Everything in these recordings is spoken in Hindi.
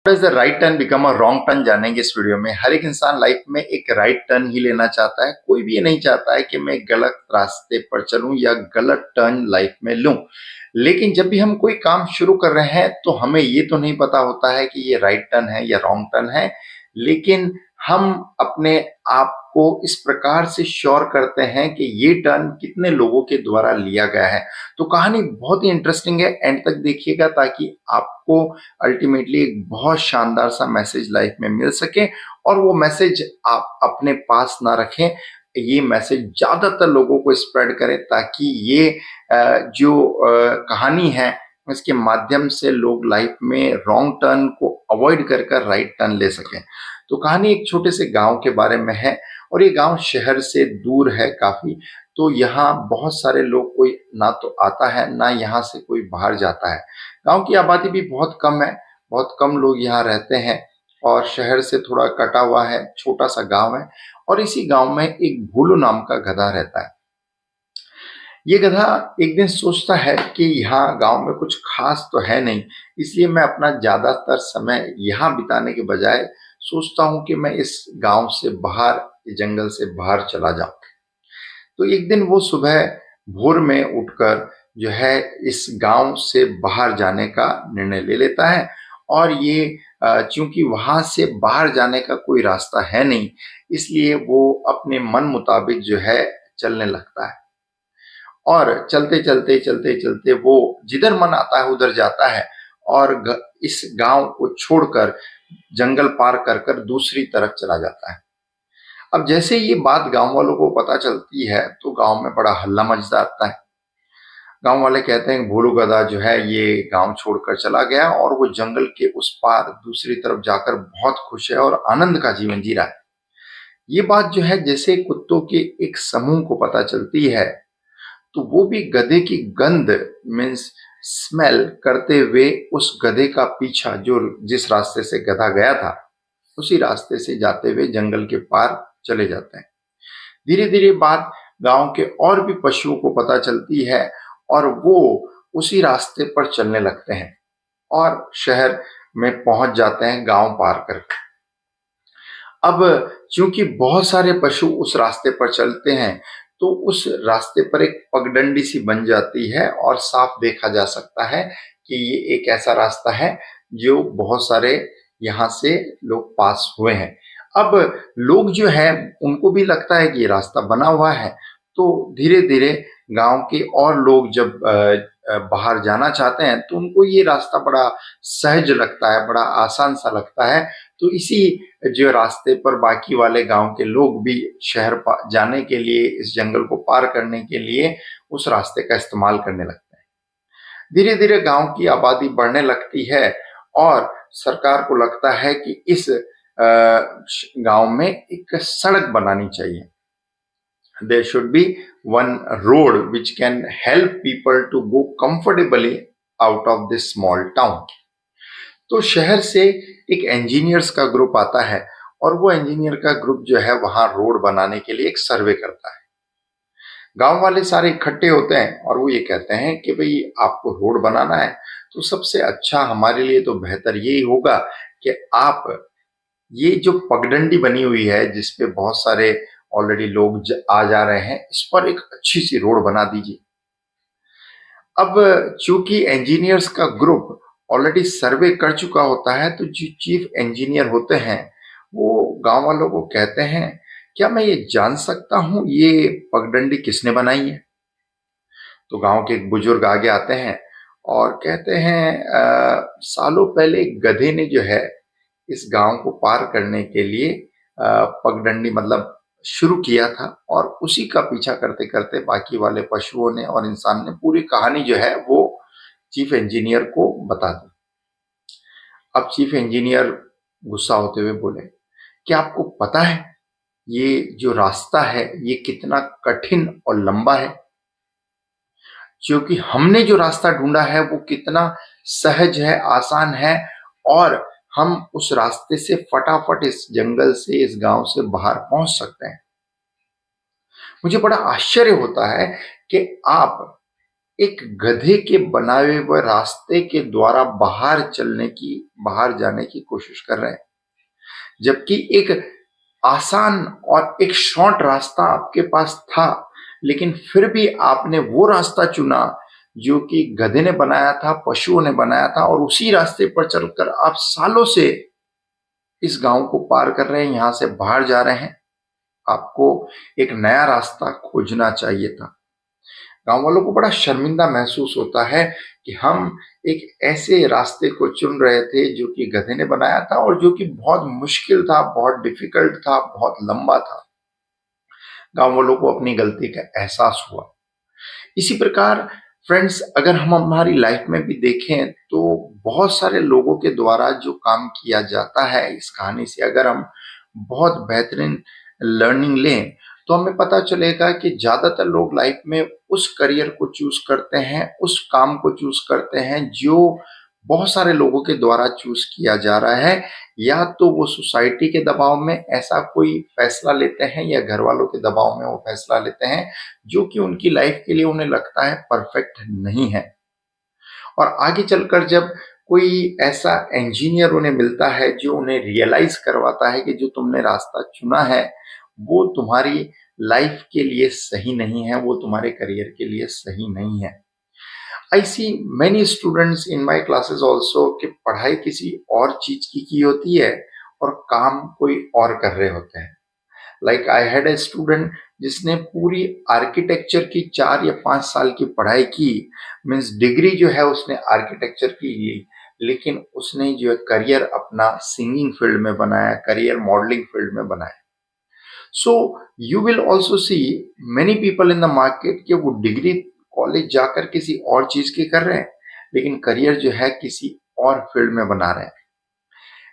Is the right turn become a wrong turn जानेंगे इस वीडियो में। हर एक इंसान लाइफ में एक राइट टर्न ही लेना चाहता है। कोई भी ये नहीं चाहता है कि मैं गलत रास्ते पर चलूं या गलत टर्न लाइफ में लूं। लेकिन जब भी हम कोई काम शुरू कर रहे हैं तो हमें ये तो नहीं पता होता है कि ये राइट टर्न है या रॉन्ग टर्न है। लेकिन हम अपने आप को इस प्रकार से श्योर करते हैं कि ये टर्न कितने लोगों के द्वारा लिया गया है। तो कहानी बहुत ही इंटरेस्टिंग है, एंड तक देखिएगा ताकि आपको अल्टीमेटली एक बहुत शानदार सा मैसेज लाइफ में मिल सके। और वो मैसेज आप अपने पास ना रखें, ये मैसेज ज्यादातर लोगों को स्प्रेड करें ताकि ये जो कहानी है इसके माध्यम से लोग लाइफ में रॉन्ग टर्न को अवॉइड कर कर राइट टर्न ले सकें। तो कहानी एक छोटे से गांव के बारे में है और ये गांव शहर से दूर है काफी। तो यहाँ बहुत सारे लोग, कोई ना तो आता है ना यहाँ से कोई बाहर जाता है। गांव की आबादी भी बहुत कम है, बहुत कम लोग यहाँ रहते हैं और शहर से थोड़ा कटा हुआ है, छोटा सा गांव है। और इसी गांव में एक भोलू नाम का गधा रहता है। ये गधा एक दिन सोचता है कि यहाँ गांव में कुछ खास तो है नहीं, इसलिए मैं अपना ज्यादातर समय यहाँ बिताने के बजाय सोचता हूँ कि मैं इस गांव से बाहर, जंगल से बाहर चला जाऊं। तो एक दिन वो सुबह भोर में उठकर जो है इस गांव से बाहर जाने का निर्णय ले लेता है। और ये चूंकि वहां से बाहर जाने का कोई रास्ता है नहीं, इसलिए वो अपने मन मुताबिक जो है चलने लगता है। और चलते चलते वो जिधर मन आता है उधर जाता है और इस गांव को छोड़कर जंगल पार कर कर दूसरी तरफ चला जाता है। अब जैसे ये बात गांव वालों को पता चलती है तो गांव में बड़ा हल्ला मच जाता है। गांव वाले कहते हैं कि भोलू गधा जो है ये गांव छोड़कर चला गया और वो जंगल के उस पार दूसरी तरफ जाकर बहुत खुश है और आनंद का जीवन जी रहा है। ये बात जो है जैसे कुत्तों के एक समूह को पता चलती है तो वो भी गधे की गंध मीन्स स्मेल करते हुए उस गधे का पीछा, जो जिस रास्ते से गधा गया था उसी रास्ते से जाते हुए जंगल के पार चले जाते हैं। धीरे धीरे बात गांव के और भी पशुओं को पता चलती है और वो उसी रास्ते पर चलने लगते हैं और शहर में पहुंच जाते हैं गांव पार करके। अब चूंकि बहुत सारे पशु उस रास्ते पर चलते हैं तो उस रास्ते पर एक पगडंडी सी बन जाती है और साफ देखा जा सकता है कि ये एक ऐसा रास्ता है जो बहुत सारे यहाँ से लोग पास हुए हैं। अब लोग जो है उनको भी लगता है कि ये रास्ता बना हुआ है। तो धीरे धीरे गांव के और लोग जब बाहर जाना चाहते हैं तो उनको ये रास्ता बड़ा सहज लगता है, बड़ा आसान सा लगता है। तो इसी जो रास्ते पर बाकी वाले गांव के लोग भी शहर जाने के लिए, इस जंगल को पार करने के लिए उस रास्ते का इस्तेमाल करने लगते हैं। धीरे धीरे गांव की आबादी बढ़ने लगती है और सरकार को लगता है कि इस गांव में एक सड़क बनानी चाहिए। There should be one road which can help people to go comfortably out of this small town. तो शहर से एक इंजीनियर्स का ग्रुप आता है और वो इंजीनियर का ग्रुप जो है वहां रोड बनाने के लिए एक सर्वे करता है। गांव वाले सारे इकट्ठे होते हैं और वो ये कहते हैं कि भाई आपको रोड बनाना है तो सबसे अच्छा हमारे लिए तो बेहतर यही होगा कि आप ये जो पगडंडी बनी हुई है जिसपे बहुत सारे ऑलरेडी लोग आ जा रहे हैं, इस पर एक अच्छी सी रोड बना दीजिए। अब चूंकि इंजीनियर्स का ग्रुप ऑलरेडी सर्वे कर चुका होता है तो जो चीफ इंजीनियर होते हैं वो गांव वालों को कहते हैं, क्या मैं ये जान सकता हूं ये पगडंडी किसने बनाई है? तो गांव के एक बुजुर्ग आगे आते हैं और कहते हैं सालों पहले एक गधे ने जो है इस गांव को पार करने के लिए पगडंडी मतलब शुरू किया था और उसी का पीछा करते करते बाकी वाले पशुओं ने और इंसान ने पूरी कहानी जो है वो चीफ इंजीनियर को बता दी। अब चीफ इंजीनियर गुस्सा होते हुए बोले, क्या आपको पता है ये जो रास्ता है ये कितना कठिन और लंबा है? क्योंकि हमने जो रास्ता ढूंढा है वो कितना सहज है, आसान है और हम उस रास्ते से फटाफट इस जंगल से, इस गांव से बाहर पहुंच सकते हैं। मुझे बड़ा आश्चर्य होता है कि आप एक गधे के बनाए हुए रास्ते के द्वारा बाहर जाने की कोशिश कर रहे हैं, जबकि एक आसान और एक शॉर्ट रास्ता आपके पास था, लेकिन फिर भी आपने वो रास्ता चुना जो कि गधे ने बनाया था, पशुओं ने बनाया था, और उसी रास्ते पर चलकर आप सालों से इस गांव को पार कर रहे हैं, यहां से बाहर जा रहे हैं। आपको एक नया रास्ता खोजना चाहिए था। गांव वालों को बड़ा शर्मिंदा महसूस होता है कि हम एक ऐसे रास्ते को चुन रहे थे जो कि गधे ने बनाया था और जो कि बहुत मुश्किल था, बहुत डिफिकल्ट था, बहुत लंबा था। गांव वालों को अपनी गलती का एहसास हुआ। इसी प्रकार फ्रेंड्स, अगर हम हमारी लाइफ में भी देखें तो बहुत सारे लोगों के द्वारा जो काम किया जाता है, इस कहानी से अगर हम बहुत बेहतरीन लर्निंग लें तो हमें पता चलेगा कि ज्यादातर लोग लाइफ में उस करियर को चूज करते हैं, उस काम को चूज करते हैं जो बहुत सारे लोगों के द्वारा चूज किया जा रहा है। या तो वो सोसाइटी के दबाव में ऐसा कोई फैसला लेते हैं या घर वालों के दबाव में वो फैसला लेते हैं जो कि उनकी लाइफ के लिए उन्हें लगता है परफेक्ट नहीं है। और आगे चलकर जब कोई ऐसा इंजीनियर उन्हें मिलता है जो उन्हें रियलाइज करवाता है कि जो तुमने रास्ता चुना है वो तुम्हारी लाइफ के लिए सही नहीं है, वो तुम्हारे करियर के लिए सही नहीं है। I see many students in my classes also कि पढ़ाई किसी और चीज की होती है और काम कोई और कर रहे होते हैं। Like I had a student जिसने पूरी आर्किटेक्चर की 4 या 5 साल की पढ़ाई की, मीन्स डिग्री जो है उसने आर्किटेक्चर की ली, लेकिन उसने जो है करियर अपना सिंगिंग फील्ड में बनाया, करियर मॉडलिंग फील्ड में बनाया। So you will also see many people in the market कि वो डिग्री कॉलेज जाकर किसी और चीज की कर रहे हैं, लेकिन करियर जो है किसी और फील्ड में बना रहे हैं।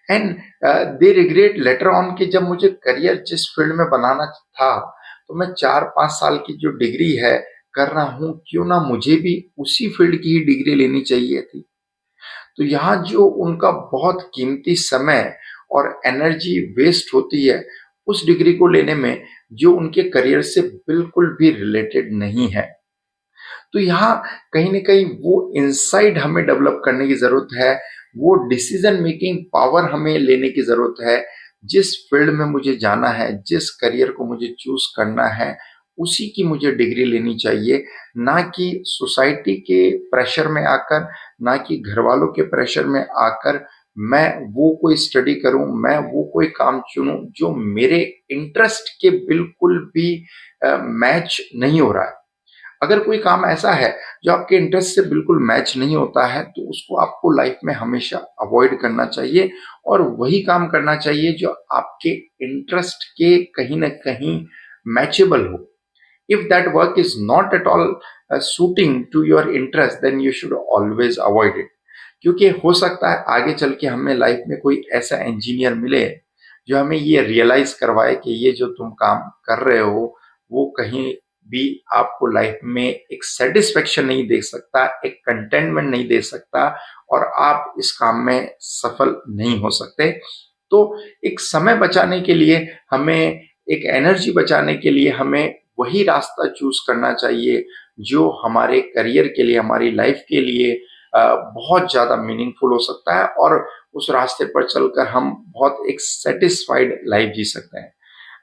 And they regret later on कि जब मुझे करियर जिस फील्ड में बनाना था तो मैं 4-5 साल की जो डिग्री है कर रहा हूँ, क्यों ना मुझे भी उसी फील्ड की ही डिग्री लेनी चाहिए थी। तो यहाँ जो उनका बहुत कीमती समय और एनर्जी वेस्ट होती है उस डिग्री को लेने में जो उनके करियर से बिल्कुल भी रिलेटेड नहीं है। तो यहाँ कहीं ना कहीं वो इंसाइट हमें डेवलप करने की जरूरत है, वो डिसीजन मेकिंग पावर हमें लेने की जरूरत है। जिस फील्ड में मुझे जाना है, जिस करियर को मुझे चूज करना है, उसी की मुझे डिग्री लेनी चाहिए, ना कि सोसाइटी के प्रेशर में आकर, ना कि घर वालों के प्रेशर में आकर मैं वो कोई स्टडी करूं, मैं वो कोई काम चुनूं जो मेरे इंटरेस्ट के बिल्कुल भी मैच नहीं हो रहा है। अगर कोई काम ऐसा है जो आपके इंटरेस्ट से बिल्कुल मैच नहीं होता है तो उसको आपको लाइफ में हमेशा अवॉइड करना चाहिए और वही काम करना चाहिए जो आपके इंटरेस्ट के कहीं ना कहीं मैचेबल हो। If that work is not at all suiting to your interest then you should always avoid it. क्योंकि हो सकता है आगे चल के हमें लाइफ में कोई ऐसा इंजीनियर मिले जो हमें ये रियलाइज करवाए कि ये जो तुम काम कर रहे हो वो कहीं भी आपको लाइफ में एक सेटिस्फेक्शन नहीं दे सकता, एक कंटेनमेंट नहीं दे सकता और आप इस काम में सफल नहीं हो सकते। तो एक समय बचाने के लिए हमें, एक एनर्जी बचाने के लिए हमें वही रास्ता चूज करना चाहिए जो हमारे करियर के लिए, हमारी लाइफ के लिए बहुत ज्यादा मीनिंगफुल हो सकता है और उस रास्ते पर चलकर हम बहुत एक सेटिस्फाइड लाइफ जी सकते हैं।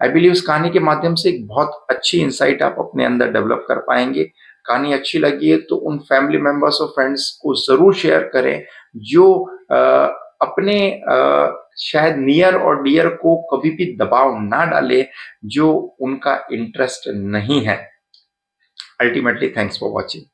आई बिलीव इस कहानी के माध्यम से एक बहुत अच्छी इंसाइट आप अपने अंदर डेवलप कर पाएंगे। कहानी अच्छी लगी है तो उन फैमिली मेंबर्स और फ्रेंड्स को जरूर शेयर करें जो अपने शायद नियर और डियर को कभी भी दबाव ना डाले जो उनका इंटरेस्ट नहीं है। Ultimately thanks for watching.